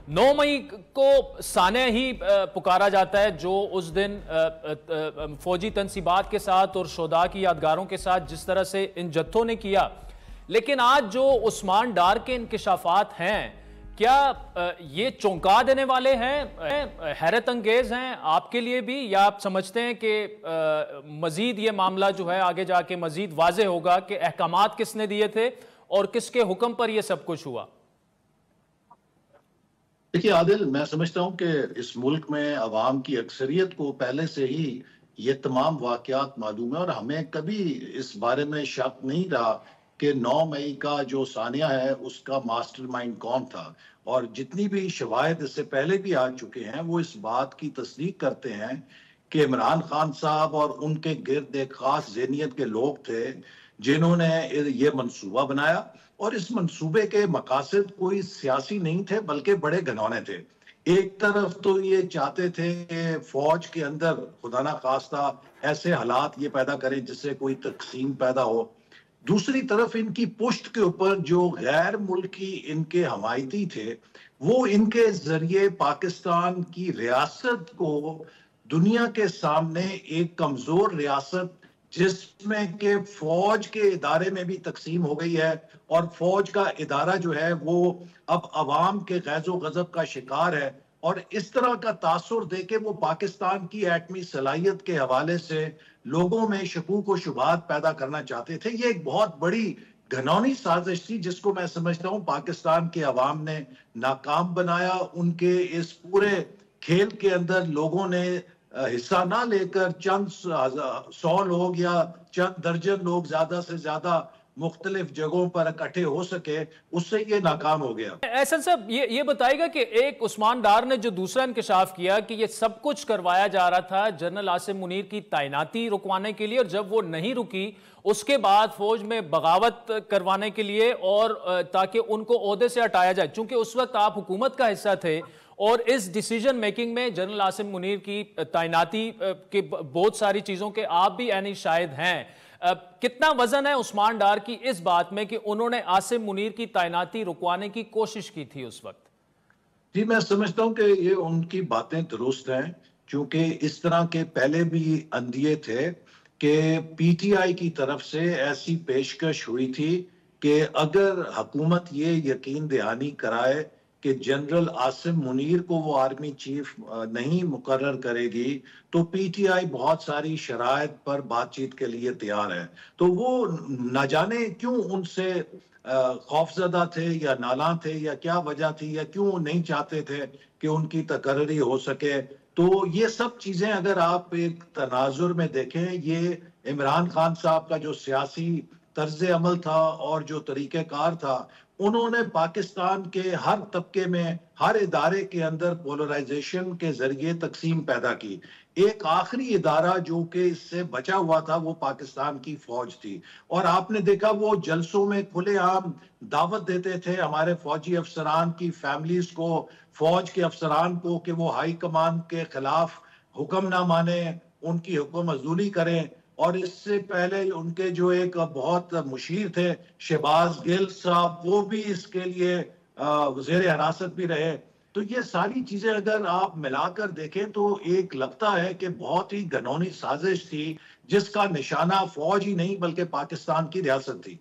9 मई को सानिया ही पुकारा जाता है, जो उस दिन फौजी तनसीबात के साथ और शोदा की यादगारों के साथ जिस तरह से इन जत्थों ने किया। लेकिन आज जो उस्मान डार के इंकशाफात हैं, क्या ये चौंका देने वाले हैं, हैरत अंगेज हैं आपके लिए भी, या आप समझते हैं कि मजीद ये मामला जो है आगे जाके मजीद वाजे होगा कि अहकामात किसने दिए थे और किसके हुक्म पर यह सब कुछ हुआ? देखिए आदिल, मैं समझता हूं कि इस मुल्क में अवाम की अक्सरियत को पहले से ही ये तमाम वाकयात मालूम है और हमें कभी इस बारे में शक नहीं रहा कि 9 मई का जो सानिया है उसका मास्टरमाइंड कौन था। और जितनी भी शवाहिद इससे पहले भी आ चुके हैं वो इस बात की तस्दीक करते हैं कि इमरान खान साहब और उनके गिर्द एक खास ज़हनियत के लोग थे जिन्होंने ये मंसूबा बनाया। और इस मंसूबे के मकासद कोई सियासी नहीं थे बल्कि बड़े घनौने थे। एक तरफ तो ये चाहते थे कि फौज के अंदर खुदा ना खास्ता ऐसे हालात ये पैदा करें जिससे कोई तकसीम पैदा हो। दूसरी तरफ इनकी पुश्त के ऊपर जो गैर मुल्की इनके हमायती थे वो इनके जरिए पाकिस्तान की रियासत को दुनिया के सामने एक कमजोर रियासत, जिसमें के फौज के इदारे में भी तकसीम हो गई है और फौज का इदारा जो है वो अब अवाम के गैज़ो गज़ब का शिकार है, और इस तरह का तासुर देके वो पाकिस्तान की एटमी सलाहियत के हवाले से लोगों में शकूक व शुबहात पैदा करना चाहते थे। ये एक बहुत बड़ी घनौनी साजिश थी जिसको मैं समझता हूँ पाकिस्तान के अवाम ने नाकाम बनाया। उनके इस पूरे खेल के अंदर लोगों ने हिस्सा ना लेकर चंद 100 लोग या चंद दर्जन लोग ज्यादा से ज्यादा मुख्तलिफ जगहों पर इकट्ठे हो सके, उससे ये नाकाम हो गया। एहसन साहब, ये बताएगा कि एक उस्मान डार ने जो दूसरा इंकशाफ किया कि ये सब कुछ करवाया जा रहा था जनरल आसिम मुनीर की तैनाती रुकवाने के लिए, और जब वो नहीं रुकी उसके बाद फौज में बगावत करवाने के लिए, और ताकि उनको ओहदे से हटाया जाए। चूंकि उस वक्त आप हुकूमत का हिस्सा थे और इस डिसीजन मेकिंग में जनरल आसिम मुनीर की तैनाती के बहुत सारी चीजों के आप भी यानी शायद हैं। कितना वजन है उस्मान डार की इस बात में कि उन्होंने आसिम मुनीर की तैनाती रुकवाने की कोशिश की थी उस वक्त? जी, मैं समझता हूं कि ये उनकी बातें दुरुस्त हैं, क्योंकि इस तरह के पहले भी अंदिए थे कि पीटीआई की तरफ से ऐसी पेशकश हुई थी कि अगर हुकूमत ये यकीन दहानी कराए कि जनरल आसिम मुनीर को वो आर्मी चीफ नहीं मुकर्रर करेगी तो पीटीआई बहुत सारी शराइत पर बातचीत के लिए तैयार है। तो वो न जाने क्यों उनसे खौफजदा थे या नाला थे या क्या वजह थी या क्यों नहीं चाहते थे कि उनकी तकर्री हो सके। तो ये सब चीजें अगर आप एक तनाजुर में देखें, ये इमरान खान साहब का जो सियासी तर्ज अमल था और जो तरीक़ेकार था, उन्होंने पाकिस्तान के हर तबके में हर इदारे के अंदर पोलराइजेशन के जरिए तकसीम पैदा की। एक आखिरी इदारा जो कि इससे बचा हुआ था वो पाकिस्तान की फौज थी। और आपने देखा वो जलसों में खुलेआम दावत देते थे हमारे फौजी अफसरान की फैमिलीज को, फौज के अफसरान को, कि वो हाई कमान के खिलाफ हुक्म ना माने, उनकी हुक्म अजूली करें। और इससे पहले उनके जो एक बहुत मुशीर थे शहबाज गिल साहब, वो भी इसके लिए ज़ेर हिरासत भी रहे। तो ये सारी चीजें अगर आप मिलाकर देखें तो एक लगता है कि बहुत ही घनौनी साजिश थी जिसका निशाना फौज ही नहीं बल्कि पाकिस्तान की रियासत थी।